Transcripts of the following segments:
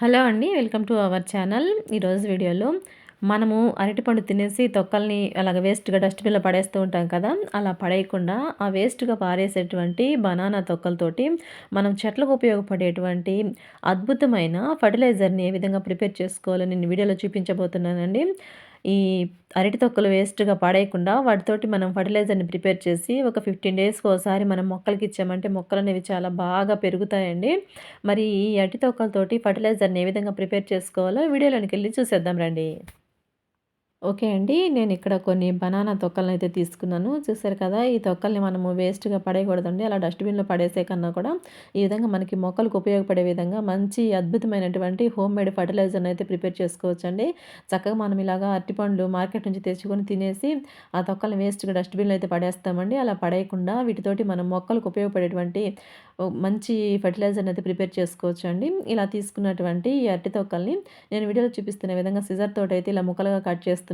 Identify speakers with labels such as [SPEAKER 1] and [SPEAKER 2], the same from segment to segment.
[SPEAKER 1] Hello అండి. Welcome to our channel. ఈరోజు వీడియోలో మనము అరటిపండు తినేసి తొక్కల్ని అలాగ వేస్ట్‌గా డస్ట్‌బిన్‌లో పడేస్తూ ఉంటాం కదా! అలా పడేయకుండా ఆ వేస్ట్‌గా పారేసేటువంటి బనానా తొక్కలతోటి మనం చెట్లకు ఉపయోగపడేటువంటి అద్భుతమైన ఫర్టిలైజర్‌ని ఏ విధంగా ప్రిపేర్ చేసుకోవాలో నేను వీడియోలో చూపించబోతున్నానండి. ఈ అరటి తొక్కలు వేస్ట్‌గా పడేయకుండా వాటితోటి మనం ఫర్టిలైజర్‌ని ప్రిపేర్ చేసి ఒక 15 డేస్‌కి ఓసారి మనం మొక్కలకి ఇచ్చామంటే మొక్కలనేవి చాలా బాగా పెరుగుతాయండి. మరి ఈ అరటి తొక్కలతోటి ఫర్టిలైజర్‌ని ఏ విధంగా ప్రిపేర్ చేసుకోవాలో వీడియోలోనికెళ్ళి చూసేద్దాం రండి. ఓకే అండి. నేనిక్కడ కొన్ని బనానా తొక్కలనైతే తీసుకున్నాను. చూసారు కదా! ఈ తొక్కల్ని మనము వేస్ట్‌గా పడేయకూడదండి. అలా డస్ట్‌బిన్‌లో పడేసే కన్నా కూడా, ఈ విధంగా మనకి మొక్కలకు ఉపయోగపడే విధంగా మంచి అద్భుతమైనటువంటి హోమ్ మేడ్ ఫర్టిలైజర్‌నైతే ప్రిపేర్ చేసుకోవచ్చండి. చక్కగా మనం ఇలాగా అరటిపండ్లు మార్కెట్ నుంచి తెచ్చుకొని తినేసి, ఆ తొక్కల్ని వేస్ట్‌గా డస్ట్‌బిన్‌లో అయితే పడేస్తామండి. అలా పడేయకుండా వీటితోటి మనం మొక్కలకు ఉపయోగపడేటువంటి మంచి ఫర్టిలైజర్‌నైతే ప్రిపేర్ చేసుకోవచ్చండి. ఇలా తీసుకున్నటువంటి ఈ అరటి తొక్కల్ని నేను వీడియోలో చూపిస్తున్న విధంగా సిజర్ తోటైతే ఇలా ముక్కలుగా కట్ చేస్తున్నానండి.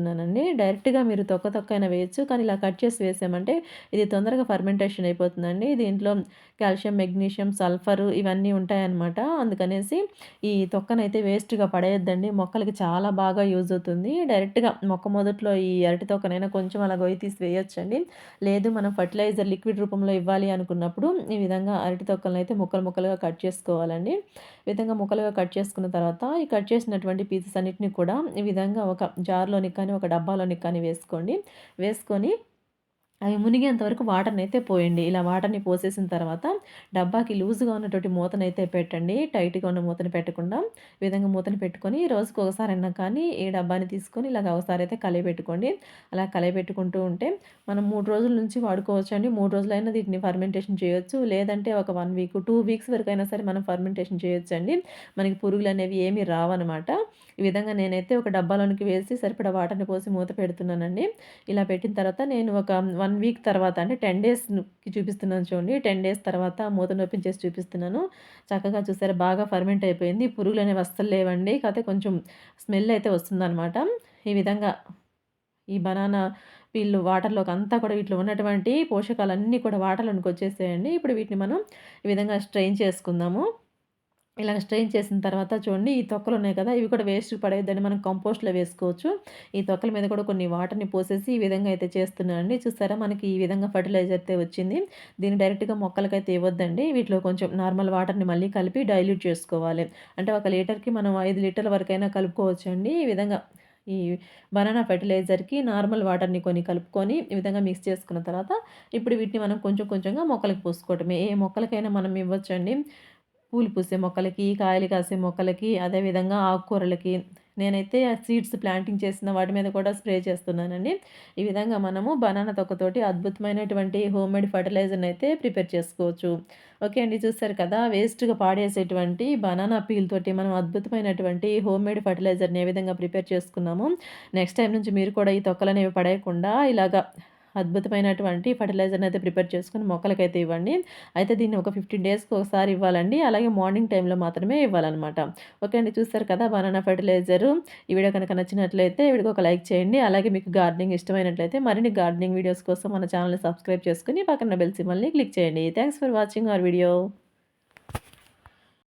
[SPEAKER 1] డైరెక్ట్‌గా మీరు తొక్క అయినా వేయొచ్చు. కానీ ఇలా కట్ చేసి వేసామంటే ఇది తొందరగా ఫర్మెంటేషన్ అయిపోతుందండి. దీంట్లో కాల్షియం, మెగ్నీషియం, సల్ఫర్ ఇవన్నీ ఉంటాయన్నమాట. అందుకనేసి ఈ తొక్కనైతే వేస్ట్‌గా పడేయొద్దండి. మొక్కలకి చాలా బాగా యూజ్ అవుతుంది. డైరెక్ట్‌గా మొక్క మొదట్లో ఈ అరటి తొక్కనైనా కొంచెం అలా గొయ్యి తీసి వేయొచ్చండి. లేదు మనం ఫర్టిలైజర్ లిక్విడ్ రూపంలో ఇవ్వాలి అనుకున్నప్పుడు ఈ విధంగా అరటి తొక్కలనైతే ముక్కలు ముక్కలుగా కట్ చేసుకోవాలండి. ఈ విధంగా ముక్కలుగా కట్ చేసుకున్న తర్వాత ఈ కట్ చేసినటువంటి పీసెస్ అన్నిటిని కూడా ఈ విధంగా ఒక జార్‌లోనికి కానీ, ఒక డబ్బాలోనికి కానీ వేసుకోండి. వేసుకొని అవి మునిగేంత వరకు వాటర్‌నైతే పోయండి. ఇలా వాటర్‌ని పోసేసిన తర్వాత డబ్బాకి లూజ్‌గా ఉన్నటువంటి మూతనైతే పెట్టండి. టైట్‌గా ఉన్న మూతని పెట్టకుండా, ఈ విధంగా మూతని పెట్టుకొని రోజుకొకసారన్నా కానీ ఈ డబ్బాని తీసుకొని ఇలాగ ఒకసారైతే కలియబెట్టుకోండి. అలా కలియబెట్టుకుంటూ ఉంటే మనం 3 రోజుల నుంచి వాడుకోవచ్చండి. 3 రోజులైనా వీటిని ఫర్మెంటేషన్ చేయొచ్చు. లేదంటే ఒక 1 వీక్, 2 వీక్స్ వరకైనా సరే మనం ఫర్మెంటేషన్ చేయొచ్చండి. మనకి పురుగులనేవి ఏమీ రావనమాట. ఈ విధంగా నేనైతే ఒక డబ్బాలోనికి వేసి సరిపడా వాటర్‌ని పోసి మూత పెడుతున్నానండి. ఇలా పెట్టిన తర్వాత నేను ఒక 1 వీక్ తర్వాత అంటే 10 డేస్‌కి చూపిస్తున్నాను చూడండి. 10 డేస్ తర్వాత మూతను ఓపెన్ చేసి చూపిస్తున్నాను. చక్కగా చూసారా బాగా ఫర్మెంట్ అయిపోయింది. పురుగులనేవి అస్సలు లేవండి. కాకపోతే కొంచెం స్మెల్ అయితే వస్తుందనమాట. ఈ విధంగా ఈ బనానా పీల్లు వాటర్‌లోకి అంతా కూడా వీటిలో ఉన్నటువంటి పోషకాలన్నీ కూడా వాటర్‌లోనికి వచ్చేసాయండి. ఇప్పుడు వీటిని మనం ఈ విధంగా స్ట్రెయిన్ చేసుకుందాము. ఇలాగ స్ట్రెయిన్ చేసిన తర్వాత చూడండి ఈ తొక్కలున్నాయి కదా! ఇవి కూడా వేస్ట్‌కి పడేయొద్దండి. మనం కంపోస్ట్‌లో వేసుకోవచ్చు. ఈ తొక్కల మీద కూడా కొన్ని వాటర్‌ని పోసేసి ఈ విధంగా అయితే చేస్తున్నానండి. చూసారా మనకి ఈ విధంగా ఫర్టిలైజర్ అయితే వచ్చింది. దీన్ని డైరెక్ట్‌గా మొక్కలకైతే ఇవ్వొద్దండి. వీటిలో కొంచెం నార్మల్ వాటర్‌ని మళ్ళీ కలిపి డైల్యూట్ చేసుకోవాలి. అంటే ఒక లీటర్‌కి మనం 5 లీటర్ల వరకైనా కలుపుకోవచ్చండి. ఈ విధంగా ఈ బనానా ఫెర్టిలైజర్‌కి నార్మల్ వాటర్‌ని కొన్ని కలుపుకొని ఈ విధంగా మిక్స్ చేసుకున్న తర్వాత ఇప్పుడు వీటిని మనం కొంచెం కొంచెంగా మొక్కలకి పోసుకోవటమే. ఏ మొక్కలకైనా మనం ఇవ్వొచ్చండి. పూలు పూసే మొక్కలకి, కాయలు కాసే మొక్కలకి, అదేవిధంగా ఆకుకూరలకి నేనైతే ఆ సీడ్స్ ప్లాంటింగ్ చేసిన వాటి మీద కూడా స్ప్రే చేస్తున్నానండి. ఈ విధంగా మనము బనానా తొక్కతోటి అద్భుతమైనటువంటి హోమ్‌మేడ్ ఫర్టిలైజర్‌నైతే ప్రిపేర్ చేసుకోవచ్చు. ఓకే అండి. చూసారు కదా! వేస్ట్‌గా పాడేసేటువంటి బనానా పీల్ తోటి మనం అద్భుతమైనటువంటి హోమ్‌మేడ్ ఫర్టిలైజర్‌ని ఏ విధంగా ప్రిపేర్ చేసుకున్నామో, నెక్స్ట్ టైమ్ నుంచి మీరు కూడా ఈ తొక్కలనేవి పడేయకుండా ఇలాగా అద్భుతమైనటువంటి ఫర్టిలైజర్‌నైతే ప్రిపేర్ చేసుకొని మొక్కలకైతే ఇవ్వండి. అయితే దీన్ని ఒక 15 డేస్‌కి ఒకసారి ఇవ్వాలండి. అలాగే మార్నింగ్ టైమ్‌లో మాత్రమే ఇవ్వాలనమాట. ఓకే అండి. చూసారు కదా! Banana fertiliser. ఈ వీడియో కనుక నచ్చినట్లయితే వీడియోకి ఒక లైక్ చేయండి. అలాగే మీకు గార్డెనింగ్ ఇష్టమైనట్లయితే మరిన్ని గార్డెనింగ్ వీడియోస్ కోసం మన ఛానెల్‌ని సబ్స్క్రైబ్ చేసుకొని పక్కన బెల్ సింబల్‌ని క్లిక్ చేయండి. Thanks for watching our video.